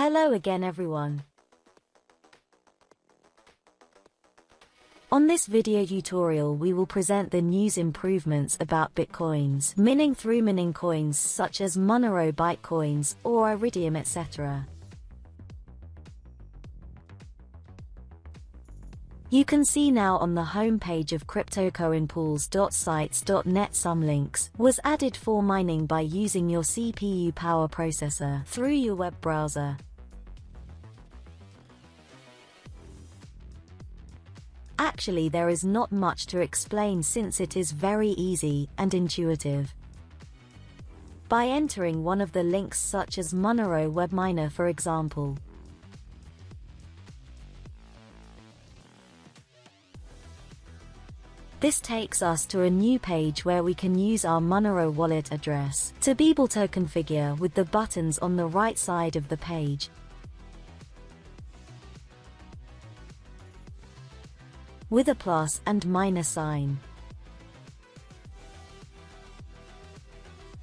Hello again everyone. On this video tutorial we will present the news improvements about Bitcoins, mining through mining coins such as Monero Bitcoins or Iridium etc. You can see now on the homepage of criptocoinpools.sites.net some links was added for mining by using your CPU power processor through your web browser. Actually, there is not much to explain since it is very easy and intuitive. By entering one of the links such as Monero webminer for example. This takes us to a new page where we can use our Monero wallet address to be able to configure with the buttons on the right side of the page. With a plus and minus sign.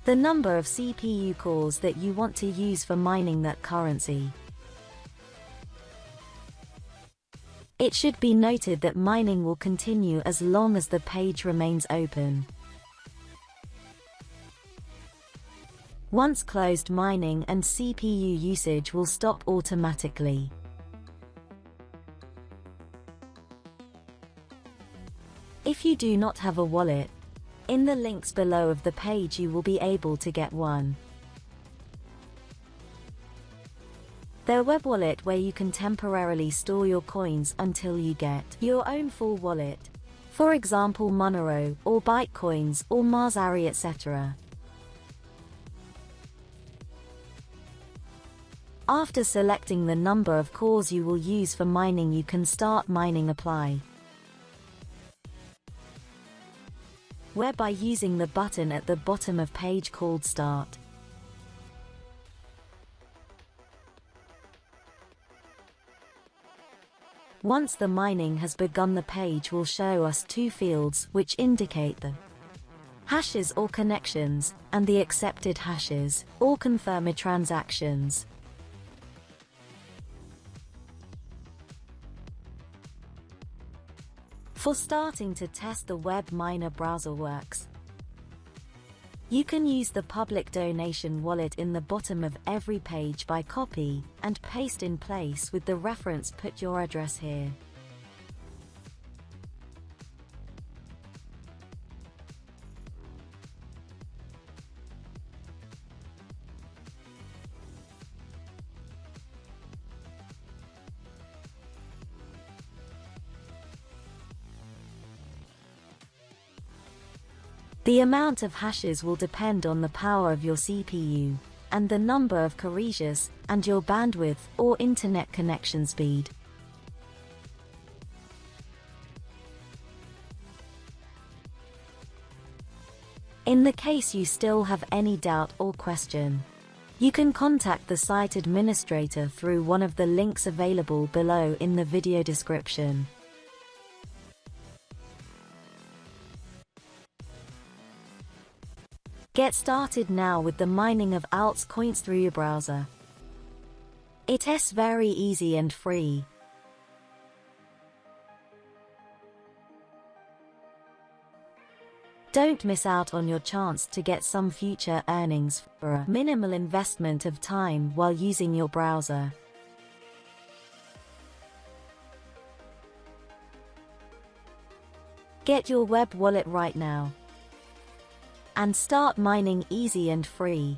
The number of CPU cores that you want to use for mining that currency. It should be noted that mining will continue as long as the page remains open. Once closed, mining and CPU usage will stop automatically. If you do not have a wallet, in the links below of the page you will be able to get one. Their web wallet where you can temporarily store your coins until you get your own full wallet. For example Monero, or Bitcoins, or Mars-Ari etc. After selecting the number of cores you will use for mining you can start mining apply. Whereby using the button at the bottom of page called Start. Once the mining has begun, the page will show us two fields which indicate the hashes or connections, and the accepted hashes, or confirmed transactions. For starting to test the webminer browser works, you can use the public donation wallet in the bottom of every page by copy and paste in place with the reference. Put your address here. The amount of hashes will depend on the power of your CPU, and the number of cores, and your bandwidth or internet connection speed. In the case you still have any doubt or question, you can contact the site administrator through one of the links available below in the video description. Get started now with the mining of altcoins through your browser. It is very easy and free. Don't miss out on your chance to get some future earnings for a minimal investment of time while using your browser. Get your web wallet right now and start mining easy and free.